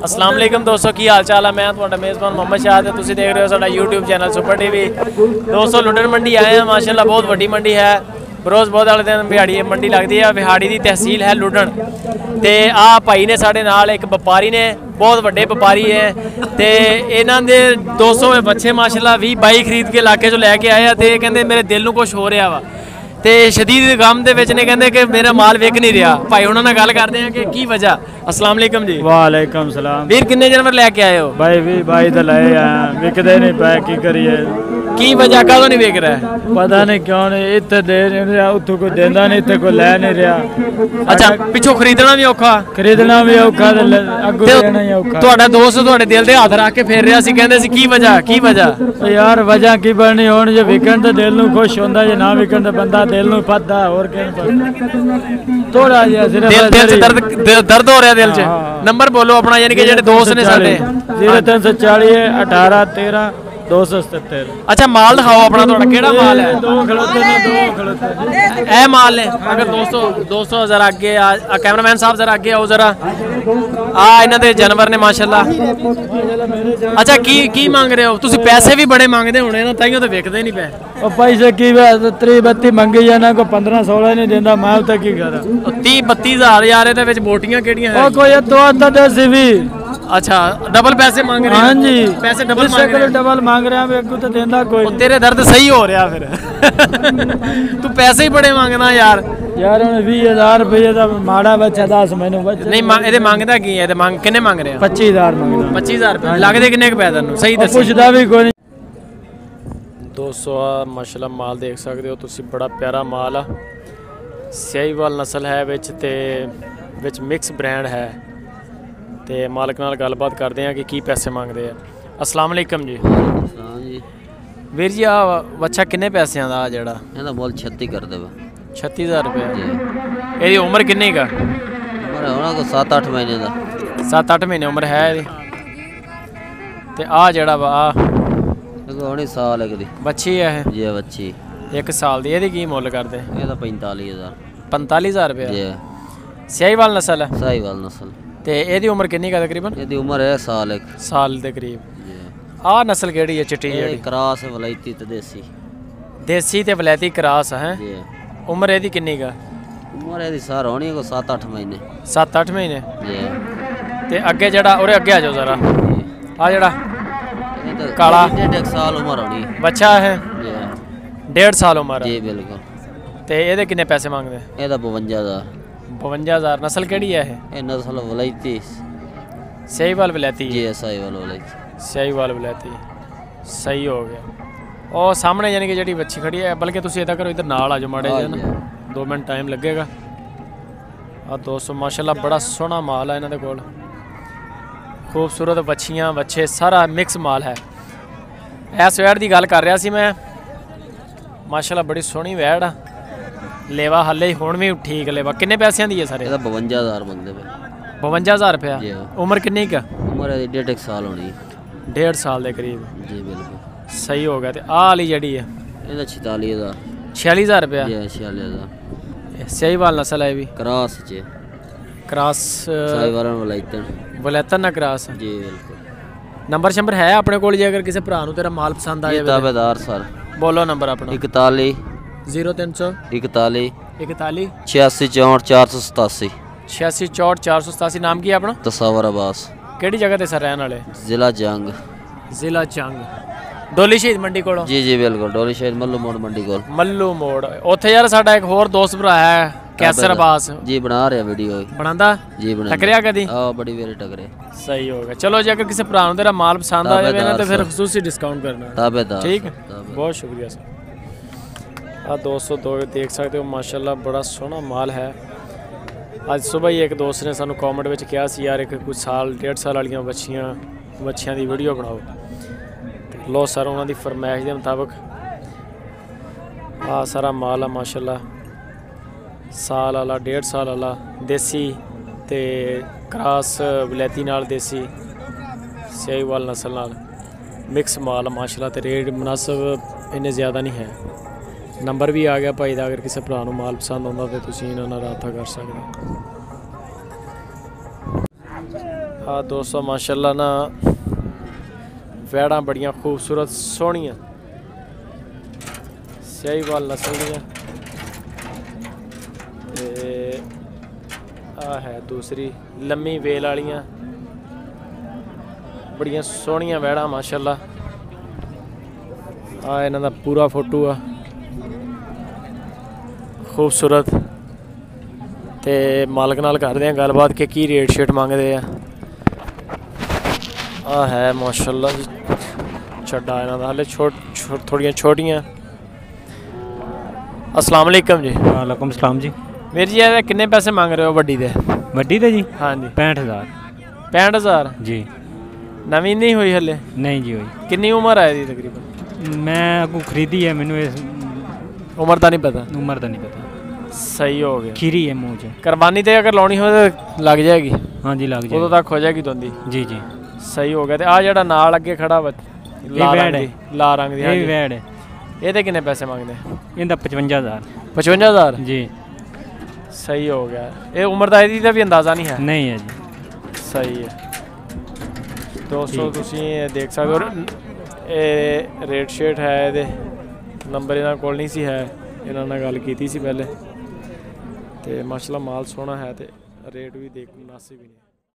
अस्सलाम वालेकुम दोस्तों, की हाल चाल है। मैं ਤੁਹਾਡਾ मेज़बान मोहम्मद शाह, ਤੁਸੀਂ देख रहे हो साडा यूट्यूब चैनल सुपर टीवी। दोस्तों लुडन मंडी आए हैं, माशाल्लाह बहुत वड्डी मंडी है। बरोज़ बहुत वाले दिन बिहाड़ी मंडी लगती है। बिहाड़ी की तहसील है लुडन। तो आ भाई ने साढ़े नाल एक व्यापारी ने, बहुत वड्डे व्यापारी है। तो इन्हों के 200 बच्चे माशाल्लाह 20-22 खरीद के इलाके चो लैके आए हैं। तो कहते मेरे दिल में कुछ हो रहा वा, तो शदीद गम के विच ने कहते कि मेरा माल विक नहीं रहा। भाई उन्होंने गल करते हैं कि की वजह। अस्सलाम वालेकुम जी। वालेकुम सलाम। वीर किन्ने जानवर लैके आए हो? भाई भी भाई तो लाए हैं, विकते नहीं पाए, की करिए। की वजह कदों नहीं विक रहा है? पता नहीं क्यों नहीं, इतने दे नहीं रहा, उतो कोई देंदा नहीं, इतने कोई लै नहीं रहा। अच्छा, पिछों खरीदना भी औखा, खरीदना भी औखा, अगू देना ही औखा। ਤੁਹਾਡਾ ਦੋਸਤ ਤੁਹਾਡੇ ਦਿਲ ਦੇ ਹੱਥ ਰੱਖ ਕੇ ਫੇਰ ਰਿਹਾ ਸੀ, ਕਹਿੰਦੇ ਸੀ ਕੀ ਵਜ੍ਹਾ ਕੀ ਵਜ੍ਹਾ? यार वजह की बननी हो, जे विकन तो दिल ਨੂੰ खुश होंदा, जे ना विकन तो बंदा दिल ਨੂੰ फसदा। और क्या थोड़ा जिहा सिर्फ दिल च दर्द हो रहा दिल च। नंबर बोलो अपना, यानी कि जेडे दोस्त ने साडे। 0340 18 13 277। अच्छा माल दिखाओ अपना, थोड़ा केड़ा माल है? दो खड़ोते ने, दो खड़ोते ए माल है। अगर दोस्तों जरा आगे कैमरामैन साहब जरा आगे आओ जरा। इन्हां दे जानवर ने माशाल्लाह। अच्छा की मांग रहे हो तुसी? पैसे भी बड़े मांगदे होने ना, ताइयों तो विकदे नहीं पे। और पैसे की 30-32 मंगी जाना, को 15-16 नहीं देंदा। मैं तो की करा 30-32 हज़ार यार, इहदे विच बोटियां केड़ियां हैं? कोई तो आता देसी भी। अच्छा डबल पैसे मांग रहे हैं? हाँ जी, पैसे डबल मांग रहे हैं। डबल मांग रहे हैं, अगू तो देंदा कोई। तेरे दर्द सही हो रहा फिर। तू पैसे ही बड़े मांगना यार। यार 20,000 रुपये का माड़ा बच्चा 10 मैनू नहीं ये मांगदा की है? मांग किन्ने मांग रहे हैं? 25,000 मंगदा। 25,000 रुपये लगदे किन्ने के पैसे तैनूं? सही दस। पुछदा भी कोई नहीं। दोस्तों माशाल्लाह माल देख सकते हो तुसी, बड़ा प्यारा माल आ। सहीवाल नस्ल है विच ते विच मिक्स ब्रांड है। तो मालक नाल गलबात करते हैं कि की पैसे मांगते हैं। अस्सलाम वालेकुम जी। जी वीर जी आ बच्चा किन्ने पैसों का जड़ा? ਇਹਦਾ ਮੁੱਲ 36 कर देवे। 36,000 रुपये। जी ਇਹਦੀ उम्र किन्नी का? उम्र होना को 7-8 महीने का। 7-8 महीने उम्र है ਇਹਦੀ। ਤੇ ਆ ਜਿਹੜਾ ਵਾ देखो होनी साल एक दी ਬੱਚੀ ਹੈ ਇਹ? जी बच्ची 1 ਸਾਲ ਦੀ। ਇਹਦੀ ਕੀ ਮੁੱਲ ਕਰਦੇ? ਇਹਦਾ 45,000। 45,000 रुपये। जी सहीवाल नस्ल है। साहिवाल नस्ल। तो ਇਹਦੀ उम्र किन्नी का तकरीबन? ਇਹਦੀ उम्र है साल एक। साल के करीब। जी आ नस्ल केड़ी है चिट्टी ये जेड़ी? क्रॉस है वलायती ते देसी। देसी ते वलैती क्रॉस है। जी उम्र ਇਹਦੀ किन्नी का? उम्र ਇਹਦੀ सार होनी है को 7-8 महीने। 7-8 महीने। जी ते अगे जड़ा उरे अगे आ जाओ जरा। आ जड़ा ये तो काला 1.5 साल उम्र होनी है। बच्चा है? जी 1.5 साल उम्र है। जी बिल्कुल। ते ਇਹਦੇ किन्ने पैसे मांगदे? ਇਹਦਾ 52,000। 52,000। नस्ल केड़ी है ये? ਇਹ नस्ल वलायती। सहीवाल वलैती। जी साहिवाल वलायती। सहीवाल वलैती। सही हो गया। और सामने यानी कि जी बच्ची खड़ी है, बल्कि तुम इदा करो इधर नाल आ जाओ माड़े जी ना, 2 मिनट टाइम लगेगा। आ दोस्तों माशाल्लाह बड़ा सोहना माल है इन्होंने कोल। खूबसूरत बच्चियाँ बच्चे सारा मिक्स माल है। इस वैड़ की गल कर रहा सी मैं। माशाल्लाह बड़ी सोहनी वैड़ आ। लेवा हले हुण भी ठीक लेवा। किन्ने पैसों दी है सारे? ਇਹਦਾ 52,000 मंगदे पे। 52,000 रुपया। जी उम्र किन्नी का? उम्र ਇਹਦੀ 1.5 साल होनी है। 1.5 साल के करीब। जी बिल्कुल सही हो गया। तो आ वाली जड़ी है ਇਹਦਾ 46,000। 46,000 रुपया। जी 46,000। सहीवाल नस्ल है भी क्रॉस चे क्रॉस साहिवाल वलायतन। वलैतन ना क्रॉस। जी बिल्कुल। नंबर शंबर है अपने को जे अगर किसी भरा तेरा माल पसंद आए? ताबेदार सर। बोलो नंबर अपना। 41 0300 41 41 86 64 487। 86 64 487। नाम की है अपना? तसावर अब्बास। केड़ी जगह ते सर रहने वाले? जिला जंग। जिला जंग डोली शहीद मंडी कोलों? जी जी बिल्कुल डोली शहीद मल्लू मोड़ मंडी कोल। मल्लू मोड़। उत्थे यार साडा एक होर दोस्त भरा है कैसर अब्बास। जी बना रहे वीडियो बनांदा? जी बना। टकरिया कदी? हां बड़ी वेरी टकरे। सही हो गया। चलो जी अगर किसी भरा तेरा माल पसंद आ जाए ना तो फिर खसूसी डिस्काउंट करना। ताबेदार। ठीक है बहुत शुक्रिया सर। आ दोस्तों देख सकते हो माशाल्लाह बड़ा सोहना माल है। आज सुबह ही एक दोस्त ने सानू कॉमेंट में कहा सी यार एक कुछ साल 1.5 साल वाली बच्चियां की वीडियो बनाओ। लो सर उन्होंने फरमाइश के मुताबिक आ सारा माल है माशाल्लाह। साल वाला 1.5 साल वाला देसी ते क्रॉस वलैती नाल देसी सहीवाल नस्ल नाल मिक्स माल माशाल्लाह। ते रेट मुनासिब इन्ने ज़्यादा नहीं है। नंबर भी आ गया भाई का, अगर किसी भरा माल पसंद आता तो तुम इन्होंने रबता कर सकते। हाँ दोस्तों माशाल्लाह ना वैड़ा बड़ियां खूबसूरत सोहनियां सहीवाल नस्ल दियां ते आ है दूसरी लम्मी वेल वालियां बड़ियां सोहनियां वैड़ा माशाल्लाह। आ इन्हां दा पूरा फोटो आ खूबसूरत ते मालक नाल करदे हैं गलबात कि की रेट शेट मंगदे आ। है माशाल्लाह जी छड्डा इन्हां दा हाले थोड़ियां छोटियां। अस्सलाम वालेकुम जी। वालेकुम सलाम जी। वीर जी ये किन्ने पैसे मंग रहे हो वड्डी दे? वड्डी दे जी हाँ जी 65,000 65,000 जी। नवीं नहीं हुई हले? नहीं जी हुई। कितनी उम्र है दी तकरीबन? मैं अगू खरीदी है, मैनू इस उम्र का नहीं पता। उम्र का नहीं पता। सही हो गया। खीरी है मूँह च। कुरबानी ते अगर लानी हो तो लग जाएगी? हाँ जी लग उदों जाएगी। तक हो जाएगी दोंदी? जी जी। सही हो गया। ते आ जेड़ा नाल अगे खड़ा वा लाल रंग दी ये भी वैड है। ਇਹਦੇ किन्ने पैसे मंगदे? इनका 55,000 55,000 जी। सही हो गया। ये उम्र का ਇਹਦੀ ਦਾ भी अंदाज़ा नहीं है? नहीं है जी। सही है दोस्तों ਤੁਸੀਂ देख सकते हो। ਇਹ रेट शेट है ਇਹਦੇ नंबर ਇਹਨਾਂ ਕੋਲ नहीं सी है, ਇਹਨਾਂ ਨਾਲ ਗੱਲ ਕੀਤੀ ਸੀ ਪਹਿਲੇ ਤੇ ਮਾਸ਼ਾਅੱਲਾ माल सोहना है ਤੇ रेट भी देख मुनासिब ही नहीं।